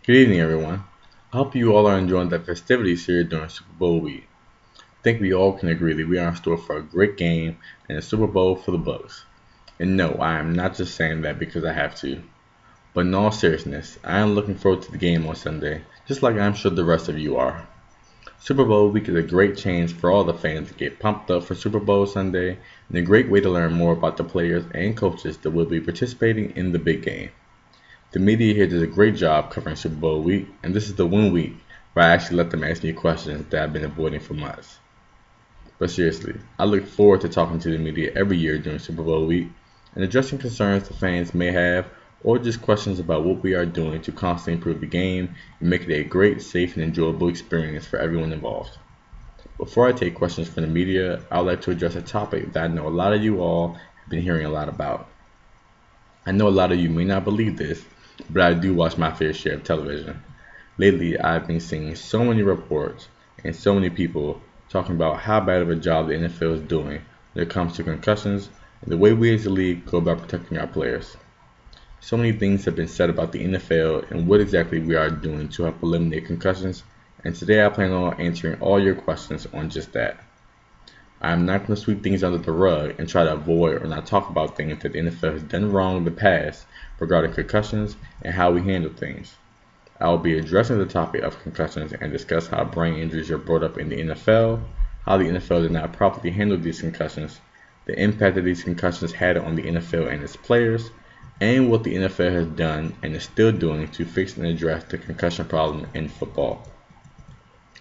Good evening, everyone. I hope you all are enjoying the festivities here during Super Bowl week. I think we all can agree that we are in store for a great game and a Super Bowl for the Bucks. And no, I am not just saying that because I have to. But in all seriousness, I am looking forward to the game on Sunday, just like I'm sure the rest of you are. Super Bowl week is a great chance for all the fans to get pumped up for Super Bowl Sunday and a great way to learn more about the players and coaches that will be participating in the big game. The media here does a great job covering Super Bowl week, and this is the one week where I actually let them ask me questions that I've been avoiding for months. But seriously, I look forward to talking to the media every year during Super Bowl week and addressing concerns the fans may have or just questions about what we are doing to constantly improve the game and make it a great, safe, and enjoyable experience for everyone involved. Before I take questions from the media, I would like to address a topic that I know a lot of you all have been hearing a lot about. I know a lot of you may not believe this, but I do watch my fair share of television. Lately, I've been seeing so many reports and so many people talking about how bad of a job the NFL is doing when it comes to concussions and the way we as a league go about protecting our players. So many things have been said about the NFL and what exactly we are doing to help eliminate concussions, and today I plan on answering all your questions on just that. I am not going to sweep things under the rug and try to avoid or not talk about things that the NFL has done wrong in the past regarding concussions and how we handle things. I will be addressing the topic of concussions and discuss how brain injuries are brought up in the NFL, how the NFL did not properly handle these concussions, the impact that these concussions had on the NFL and its players, and what the NFL has done and is still doing to fix and address the concussion problem in football.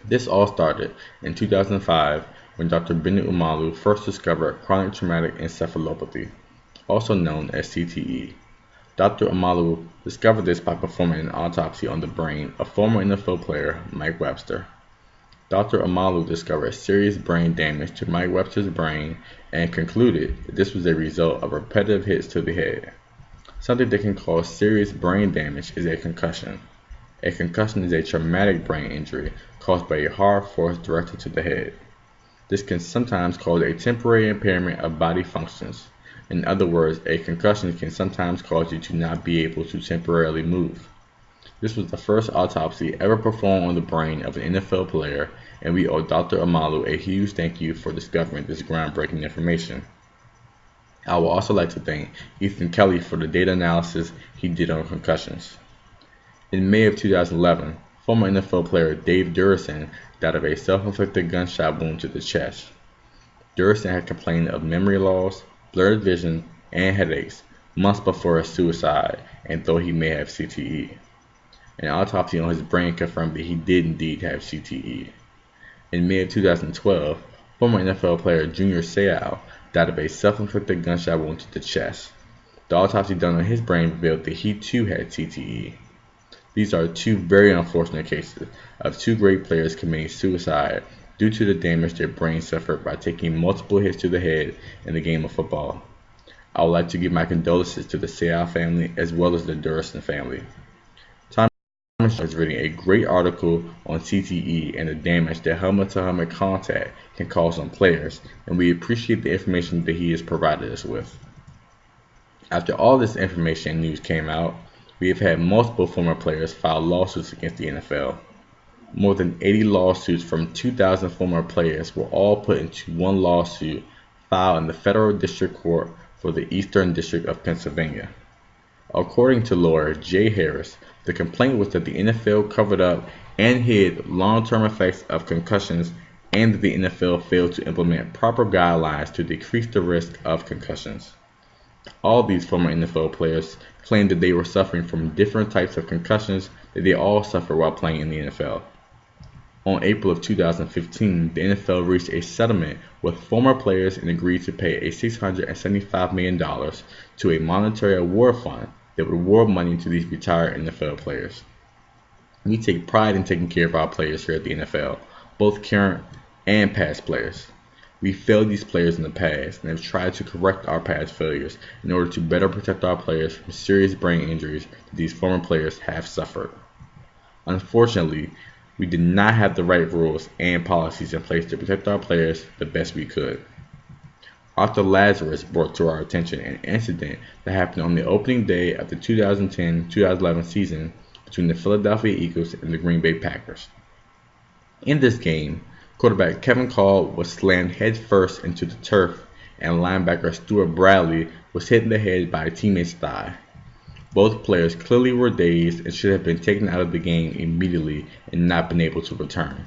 This all started in 2005 when Dr. Bennet Omalu first discovered chronic traumatic encephalopathy, also known as CTE. Dr. Omalu discovered this by performing an autopsy on the brain of former NFL player Mike Webster. Dr. Omalu discovered serious brain damage to Mike Webster's brain and concluded that this was a result of repetitive hits to the head. Something that can cause serious brain damage is a concussion. A concussion is a traumatic brain injury caused by a hard force directed to the head. This can sometimes cause a temporary impairment of body functions. In other words, a concussion can sometimes cause you to not be able to temporarily move. This was the first autopsy ever performed on the brain of an NFL player, and we owe Dr. Omalu a huge thank you for discovering this groundbreaking information. I would also like to thank Ethan Kelly for the data analysis he did on concussions. In May of 2011, former NFL player Dave Durison died of a self-inflicted gunshot wound to the chest. Durison had complained of memory loss, blurred vision, and headaches months before his suicide and thought he may have CTE. An autopsy on his brain confirmed that he did indeed have CTE. In May of 2012, former NFL player Junior Seau died of a self-inflicted gunshot wound to the chest. The autopsy done on his brain revealed that he too had CTE. These are two very unfortunate cases of two great players committing suicide due to the damage their brains suffered by taking multiple hits to the head in the game of football. I would like to give my condolences to the Seau family as well as the Durison family. Tom has written a great article on CTE and the damage that helmet-to-helmet contact can cause on players, and we appreciate the information that he has provided us with. After all this information and news came out, we have had multiple former players file lawsuits against the NFL. More than 80 lawsuits from 2,000 former players were all put into one lawsuit filed in the Federal District Court for the Eastern District of Pennsylvania. According to lawyer Jay Harris, the complaint was that the NFL covered up and hid long-term effects of concussions and that the NFL failed to implement proper guidelines to decrease the risk of concussions. All these former NFL players claimed that they were suffering from different types of concussions that they all suffered while playing in the NFL. On April of 2015, the NFL reached a settlement with former players and agreed to pay a $675 million to a monetary award fund that would award money to these retired NFL players. We take pride in taking care of our players here at the NFL, both current and past players. We failed these players in the past and have tried to correct our past failures in order to better protect our players from serious brain injuries that these former players have suffered. Unfortunately, we did not have the right rules and policies in place to protect our players the best we could. Arthur Lazarus brought to our attention an incident that happened on the opening day of the 2010-2011 season between the Philadelphia Eagles and the Green Bay Packers. In this game, quarterback Kevin Call was slammed headfirst into the turf, and linebacker Stuart Bradley was hit in the head by a teammate's thigh. Both players clearly were dazed and should have been taken out of the game immediately and not been able to return.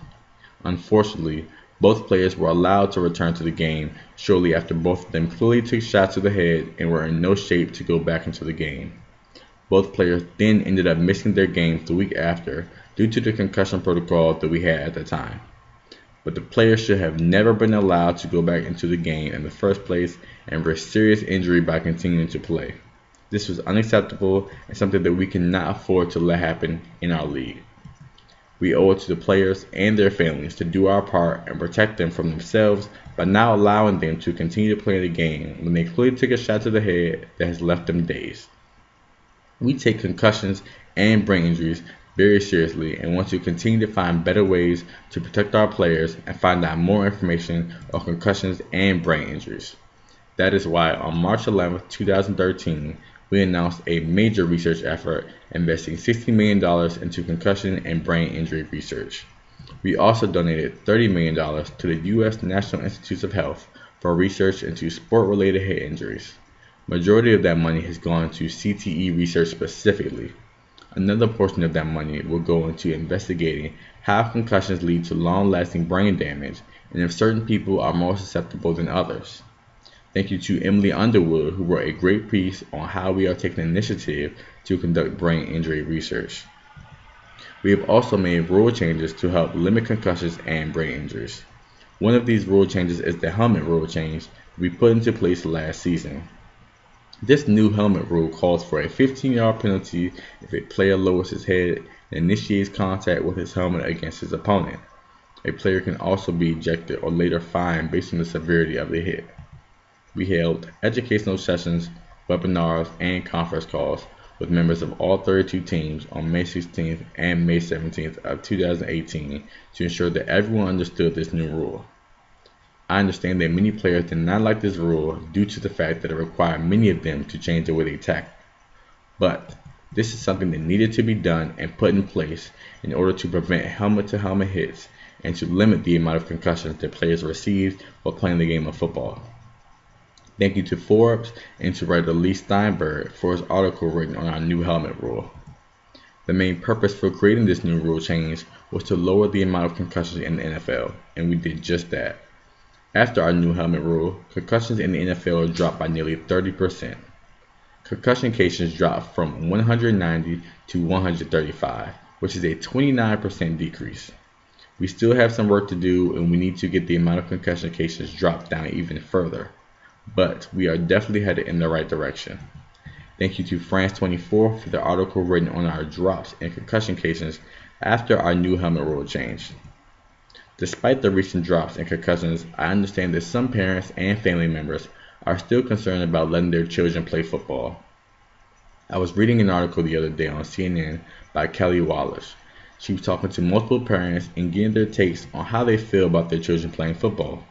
Unfortunately, both players were allowed to return to the game shortly after both of them clearly took shots to the head and were in no shape to go back into the game. Both players then ended up missing their games the week after due to the concussion protocol that we had at the time. But the players should have never been allowed to go back into the game in the first place and risk serious injury by continuing to play. This was unacceptable and something that we cannot afford to let happen in our league. We owe it to the players and their families to do our part and protect them from themselves by not allowing them to continue to play the game when they clearly took a shot to the head that has left them dazed. We take concussions and brain injuries very seriously and want to continue to find better ways to protect our players and find out more information on concussions and brain injuries. That is why on March 11, 2013, we announced a major research effort investing $60 million into concussion and brain injury research. We also donated $30 million to the U.S. National Institutes of Health for research into sport-related head injuries. Majority of that money has gone to CTE research specifically. Another portion of that money will go into investigating how concussions lead to long-lasting brain damage and if certain people are more susceptible than others. Thank you to Emily Underwood, who wrote a great piece on how we are taking initiative to conduct brain injury research. We have also made rule changes to help limit concussions and brain injuries. One of these rule changes is the helmet rule change we put into place last season. This new helmet rule calls for a 15-yard penalty if a player lowers his head and initiates contact with his helmet against his opponent. A player can also be ejected or later fined based on the severity of the hit. We held educational sessions, webinars, and conference calls with members of all 32 teams on May 16th and May 17th of 2018 to ensure that everyone understood this new rule. I understand that many players did not like this rule due to the fact that it required many of them to change the way they tackle. But this is something that needed to be done and put in place in order to prevent helmet-to-helmet hits and to limit the amount of concussions that players receive while playing the game of football. Thank you to Forbes and to writer Lee Steinberg for his article written on our new helmet rule. The main purpose for creating this new rule change was to lower the amount of concussions in the NFL, and we did just that. After our new helmet rule, concussions in the NFL dropped by nearly 30%. Concussion cases dropped from 190 to 135, which is a 29% decrease. We still have some work to do, and we need to get the amount of concussion cases dropped down even further. But we are definitely headed in the right direction. Thank you to France24 for the article written on our drops in concussion cases after our new helmet rule change. Despite the recent drops in concussions, I understand that some parents and family members are still concerned about letting their children play football. I was reading an article the other day on CNN by Kelly Wallace. She was talking to multiple parents and getting their takes on how they feel about their children playing football.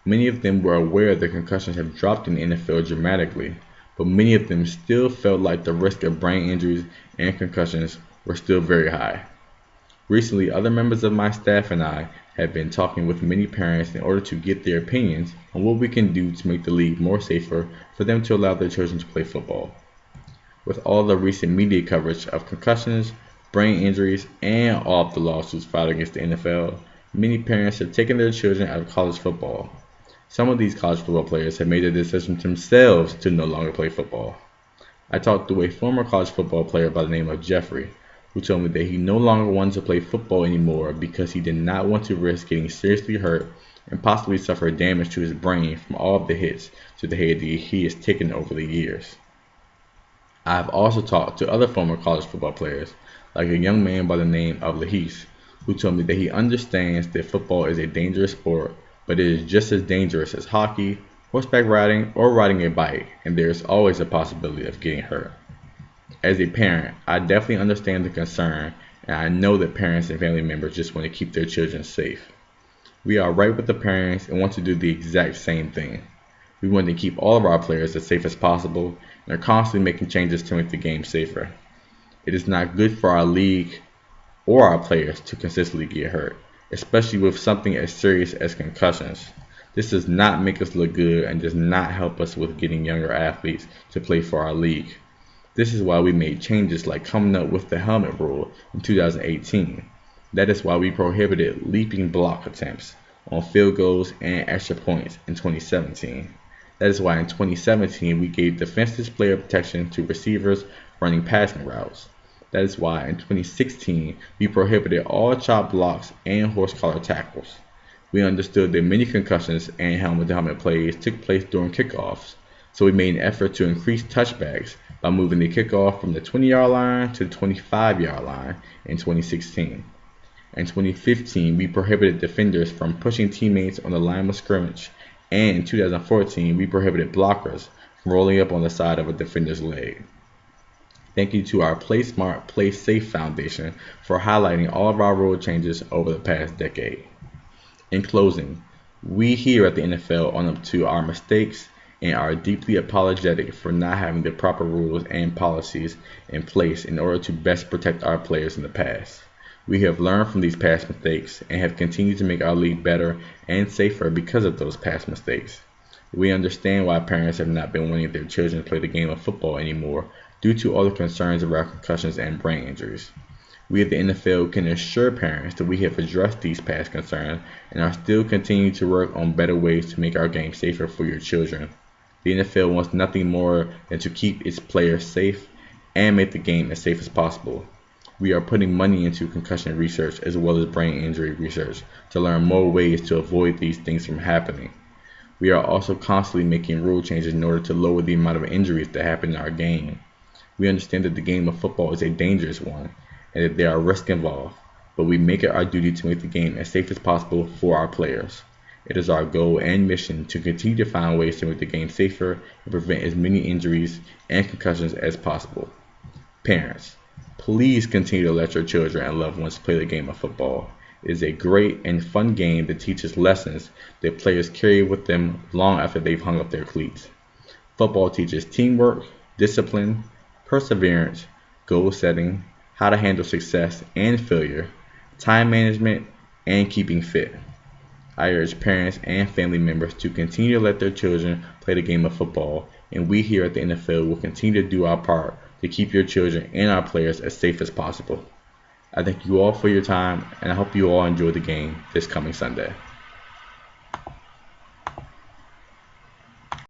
Many of them were aware that concussions have dropped in the NFL dramatically, but many of them still felt like the risk of brain injuries and concussions were still very high. Recently, other members of my staff and I have been talking with many parents in order to get their opinions on what we can do to make the league more safer for them to allow their children to play football. With all the recent media coverage of concussions, brain injuries, and all of the lawsuits filed against the NFL, many parents have taken their children out of college football. Some of these college football players have made the decision themselves to no longer play football. I talked to a former college football player by the name of Jeffrey, who told me that he no longer wanted to play football anymore because he did not want to risk getting seriously hurt and possibly suffer damage to his brain from all of the hits to the head that he has taken over the years. I have also talked to other former college football players, like a young man by the name of Lahis, who told me that he understands that football is a dangerous sport, but it is just as dangerous as hockey, horseback riding, or riding a bike, and there is always a possibility of getting hurt. As a parent, I definitely understand the concern, and I know that parents and family members just want to keep their children safe. We are right with the parents and want to do the exact same thing. We want to keep all of our players as safe as possible and are constantly making changes to make the game safer. It is not good for our league or our players to consistently get hurt, especially with something as serious as concussions. This does not make us look good and does not help us with getting younger athletes to play for our league. This is why we made changes like coming up with the helmet rule in 2018. That is why we prohibited leaping block attempts on field goals and extra points in 2017. That is why in 2017 we gave defensive player protection to receivers running passing routes. That is why in 2016 we prohibited all chop blocks and horse collar tackles. We understood that many concussions and helmet-to-helmet plays took place during kickoffs, so we made an effort to increase touchbacks by moving the kickoff from the 20-yard line to the 25-yard line in 2016. In 2015, we prohibited defenders from pushing teammates on the line of scrimmage, and in 2014, we prohibited blockers from rolling up on the side of a defender's leg. Thank you to our Play Smart, Play Safe Foundation for highlighting all of our rule changes over the past decade. In closing, we here at the NFL own up to our mistakes and are deeply apologetic for not having the proper rules and policies in place in order to best protect our players in the past. We have learned from these past mistakes and have continued to make our league better and safer because of those past mistakes. We understand why parents have not been wanting their children to play the game of football anymore due to all the concerns around concussions and brain injuries. We at the NFL can assure parents that we have addressed these past concerns and are still continuing to work on better ways to make our game safer for your children. The NFL wants nothing more than to keep its players safe and make the game as safe as possible. We are putting money into concussion research as well as brain injury research to learn more ways to avoid these things from happening. We are also constantly making rule changes in order to lower the amount of injuries that happen in our game. We understand that the game of football is a dangerous one and that there are risks involved, but we make it our duty to make the game as safe as possible for our players. It is our goal and mission to continue to find ways to make the game safer and prevent as many injuries and concussions as possible. Parents, please continue to let your children and loved ones play the game of football. It is a great and fun game that teaches lessons that players carry with them long after they've hung up their cleats. Football teaches teamwork, discipline, perseverance, goal setting, how to handle success and failure, time management, and keeping fit. I urge parents and family members to continue to let their children play the game of football, and we here at the NFL will continue to do our part to keep your children and our players as safe as possible. I thank you all for your time, and I hope you all enjoy the game this coming Sunday.